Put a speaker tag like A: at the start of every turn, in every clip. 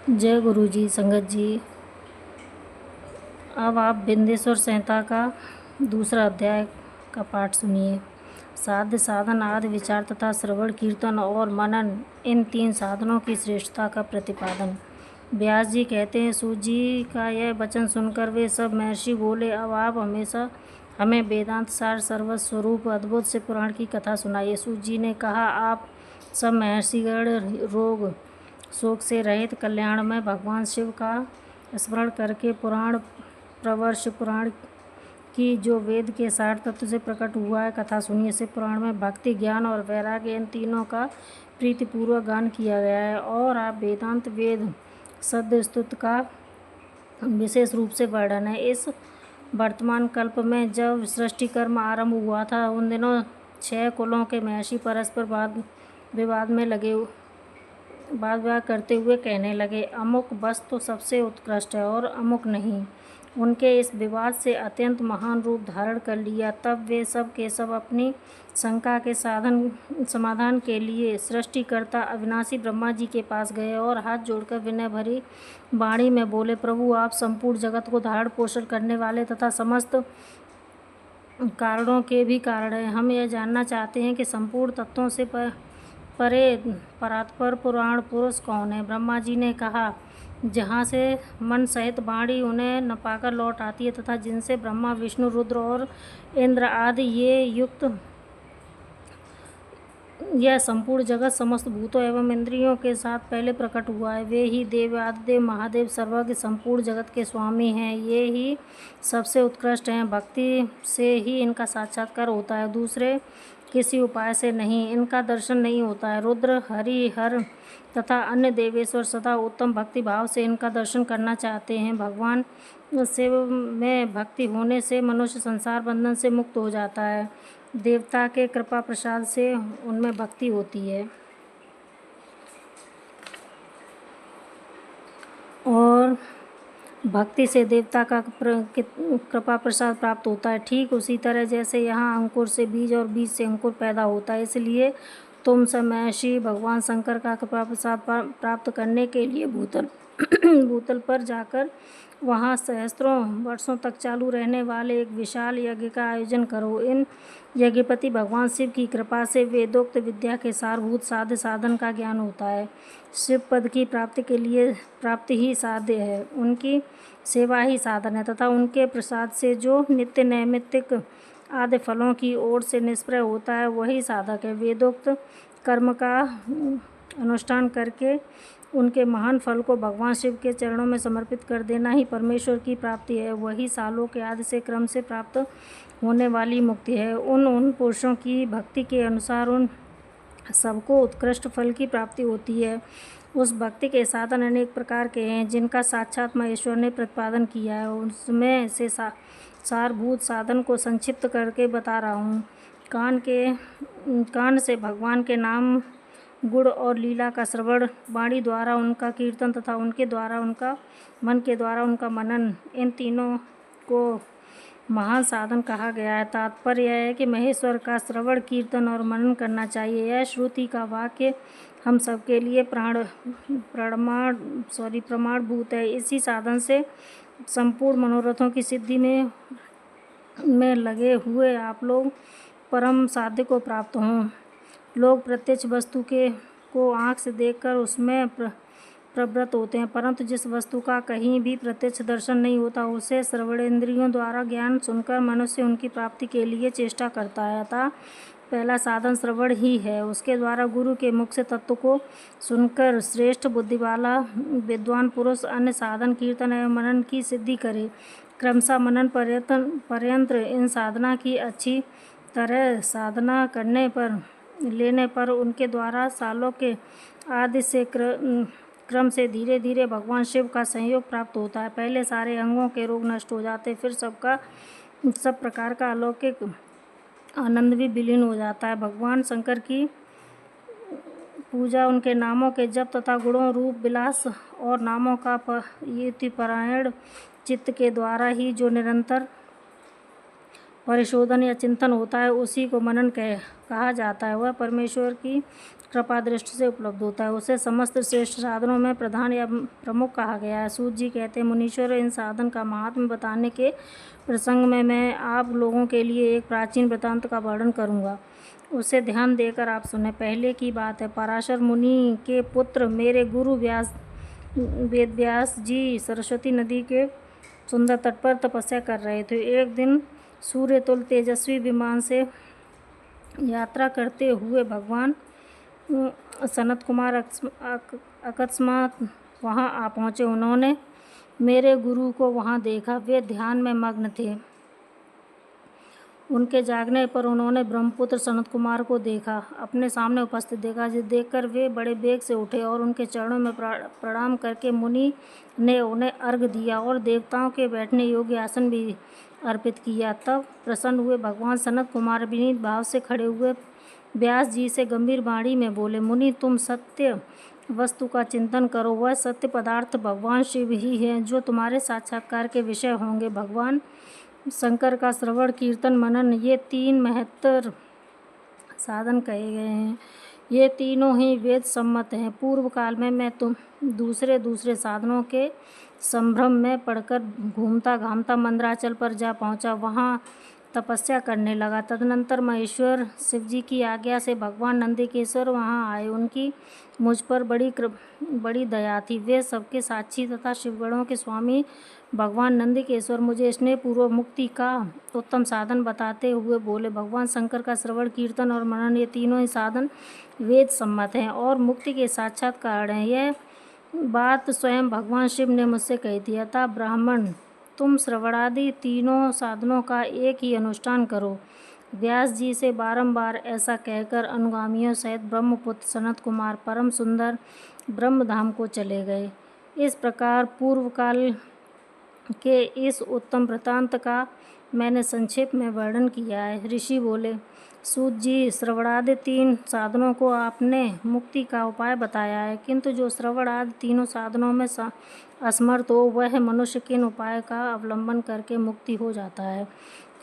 A: जय गुरु जी। संगत जी, अब आप बिंदेश्वर संहिता का दूसरा अध्याय का पाठ सुनिए। साध्य, साधन, आदि, विचार तथा श्रवण, कीर्तन और मनन, इन 3 साधनों की श्रेष्ठता का प्रतिपादन। व्यास जी कहते हैं, सूत जी का यह वचन सुनकर वे सब महर्षि बोले, अब आप हमें वेदांत सार सर्वस्व स्वरूप अद्भुत से पुराण की कथा सुनाइए। सूत जी ने कहा, आप सब महर्षिगण रोग शोक से रहित कल्याण में भगवान शिव का स्मरण करके पुराण प्रवर्ष पुराण की जो वेद के सार तत्व से प्रकट हुआ है कथा सुनिए। शिव पुराण में भक्ति, ज्ञान और वैराग्य, इन तीनों का प्रीतिपूर्वक गान किया गया है और आप वेदांत वेद सद्य स्तुत का विशेष रूप से वर्णन है। इस वर्तमान कल्प में जब सृष्टि कर्म आरंभ हुआ था, उन दिनों 6 कुलों के महर्षि परस्पर वाद विवाद करते हुए कहने लगे, अमुक वस्तु सबसे उत्कृष्ट है और अमुक नहीं। उनके इस विवाद से अत्यंत महान रूप धारण कर लिया। तब वे सब के सब अपनी शंका के समाधान के लिए सृष्टिकर्ता अविनाशी ब्रह्मा जी के पास गए और हाथ जोड़कर विनय भरी वाणी में बोले, प्रभु, आप संपूर्ण जगत को धारण पोषण करने वाले तथा समस्त कारणों के भी कारण हैं। हम यह जानना चाहते हैं कि संपूर्ण तत्वों से परे परात्पर पुराण पुरुष कौन है। ब्रह्मा जी ने कहा, जहाँ से मन सहित वाणी उन्हें न पाकर लौट आती है तथा जिनसे ब्रह्मा, विष्णु, रुद्र और इंद्र आदि ये युक्त यह संपूर्ण जगत समस्त भूतों एवं इंद्रियों के साथ पहले प्रकट हुआ है, वे ही देव, आदिदेव, महादेव, सर्वज्ञ, संपूर्ण जगत के स्वामी हैं। ये ही सबसे उत्कृष्ट हैं। भक्ति से ही इनका साक्षात्कार होता है, दूसरे किसी उपाय से नहीं। इनका दर्शन नहीं होता है। रुद्र, हरि, हर तथा अन्य देवेश्वर सदा उत्तम भक्ति भाव से इनका दर्शन करना चाहते हैं। भगवान शिव में भक्ति होने से मनुष्य संसार बंधन से मुक्त हो जाता है। देवता के कृपा प्रसाद से उनमें भक्ति होती है और भक्ति से देवता का कृपा प्रसाद प्राप्त होता है। ठीक उसी तरह जैसे यहाँ अंकुर से बीज और बीज से अंकुर पैदा होता है, इसलिए तुम सब महर्षि भगवान शंकर का कृपा प्रसाद प्राप्त करने के लिए भूतल पर जाकर वहाँ सहस्त्रों वर्षों तक चालू रहने वाले एक विशाल यज्ञ का आयोजन करो। इन यज्ञपति भगवान शिव की कृपा से वेदोक्त विद्या के सारभूत साध्य साधन का ज्ञान होता है। शिव पद की प्राप्ति के लिए प्राप्ति ही साध्य है, उनकी सेवा ही साधन है तथा उनके प्रसाद से जो नित्य नैमित्तिक आदि फलों की ओर से निष्प्रय होता है, वही साधक है। वेदोक्त कर्म का अनुष्ठान करके उनके महान फल को भगवान शिव के चरणों में समर्पित कर देना ही परमेश्वर की प्राप्ति है। वही सालों के आदि से क्रम से प्राप्त होने वाली मुक्ति है। उन पुरुषों की भक्ति के अनुसार उन सबको उत्कृष्ट फल की प्राप्ति होती है। उस भक्ति के साधन अनेक प्रकार के हैं, जिनका साक्षात महेश्वर ने प्रतिपादन किया है। उसमें से सारभूत साधन को संक्षिप्त करके बता रहा हूँ। कान से भगवान के नाम, गुण और लीला का श्रवण, वाणी द्वारा उनका कीर्तन तथा उनके द्वारा उनका मन के द्वारा उनका मनन, इन तीनों को महान साधन कहा गया है। तात्पर्य यह है कि महेश्वर का श्रवण, कीर्तन और मनन करना चाहिए। यह श्रुति का वाक्य हम सबके लिए प्रमाणभूत है। इसी साधन से संपूर्ण मनोरथों की सिद्धि में लगे हुए आप लोग परम साध्य को प्राप्त हों। लोग प्रत्यक्ष वस्तु को आँख से देखकर उसमें प्रवृत्त होते हैं, परंतु जिस वस्तु का कहीं भी प्रत्यक्ष दर्शन नहीं होता, उसे श्रवणेंद्रियों द्वारा ज्ञान सुनकर मनुष्य उनकी प्राप्ति के लिए चेष्टा करता है। अतः पहला साधन श्रवण ही है। उसके द्वारा गुरु के मुख से तत्व को सुनकर श्रेष्ठ बुद्धि वाला विद्वान पुरुष अन्य साधन, कीर्तन एवं मनन की सिद्धि करे। क्रमशः मनन पर्यंत इन साधना की अच्छी तरह साधना लेने पर उनके द्वारा सालों के आदि से क्रम से धीरे धीरे भगवान शिव का संयोग प्राप्त होता है। पहले सारे अंगों के रोग नष्ट हो जाते, फिर सब प्रकार का अलौकिक आनंद भी विलीन हो जाता है। भगवान शंकर की पूजा, उनके नामों के जप तथा गुणों, रूप, विलास और नामों का परायण चित्त के द्वारा ही जो निरंतर परिशोधन या चिंतन होता है, उसी को मनन कहा जाता है। वह परमेश्वर की कृपा दृष्टि से उपलब्ध होता है। उसे समस्त श्रेष्ठ साधनों में प्रधान या प्रमुख कहा गया है। सूत जी कहते हैं, मुनीश्वर, इन साधन का महात्म्य बताने के प्रसंग में मैं आप लोगों के लिए एक प्राचीन वृत्तांत का वर्णन करूँगा, उसे ध्यान देकर आप सुने। पहले की बात है, पराशर मुनि के पुत्र मेरे गुरु वेद व्यास जी सरस्वती नदी के सुंदर तट पर तपस्या कर रहे थे। एक दिन सूर्यतुल तेजस्वी विमान से यात्रा करते हुए भगवान सनत कुमार अकस्मात वहां आ पहुँचे। उन्होंने मेरे गुरु को वहां देखा। वे ध्यान में मग्न थे। उनके जागने पर उन्होंने ब्रह्मपुत्र सनत कुमार को देखा, अपने सामने उपस्थित देखा। जिसे देखकर वे बड़े वेग से उठे और उनके चरणों में प्रणाम करके मुनि ने उन्हें अर्घ्य दिया और देवताओं के बैठने योग्य आसन भी अर्पित किया। तब प्रसन्न हुए भगवान सनत कुमार विनीत भाव से खड़े हुए व्यास जी से गंभीर वाणी में बोले, मुनि, तुम सत्य वस्तु का चिंतन करो। वह सत्य पदार्थ भगवान शिव ही है जो तुम्हारे साक्षात्कार के विषय होंगे। भगवान शंकर का श्रवण, कीर्तन, मनन, ये 3 महत्तर साधन कहे गए हैं। ये तीनों ही वेद सम्मत हैं। पूर्व काल में मैं दूसरे साधनों के संभ्रम में पड़कर घूमता घामता मंदराचल पर जा पहुंचा, वहाँ तपस्या करने लगा। तदनंतर महेश्वर शिव जी की आज्ञा से भगवान नंदिकेश्वर वहाँ आए। उनकी मुझ पर बड़ी दया थी। वे सबके साक्षी तथा शिवगणों के स्वामी भगवान नंदिकेश्वर मुझे स्नेहपूर्वक मुक्ति का उत्तम साधन बताते हुए बोले, भगवान शंकर का श्रवण, कीर्तन और मनन, ये तीनों ही साधन वेद सम्मत हैं और मुक्ति के साक्षात कारण हैं। यह बात स्वयं भगवान शिव ने मुझसे कही थी। अतः ब्राह्मण, तुम श्रवणादि तीनों साधनों का एक ही अनुष्ठान करो। व्यास जी से बारंबार ऐसा कहकर अनुगामियों सहित ब्रह्मपुत्र सनत कुमार परम सुंदर ब्रह्मधाम को चले गए। इस प्रकार पूर्व काल के इस उत्तम वृत्तांत का मैंने संक्षेप में वर्णन किया है। ऋषि बोले, सूत जी, श्रवणादि 3 साधनों को आपने मुक्ति का उपाय बताया है, किंतु जो श्रवण आदि तीनों साधनों में असमर्थ हो, वह मनुष्य किन उपाय का अवलंबन करके मुक्ति हो जाता है?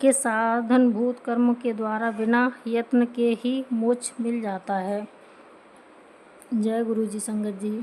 A: किस साधनभूत कर्म के द्वारा बिना यत्न के ही मोक्ष मिल जाता है? जय गुरु जी, संगत जी।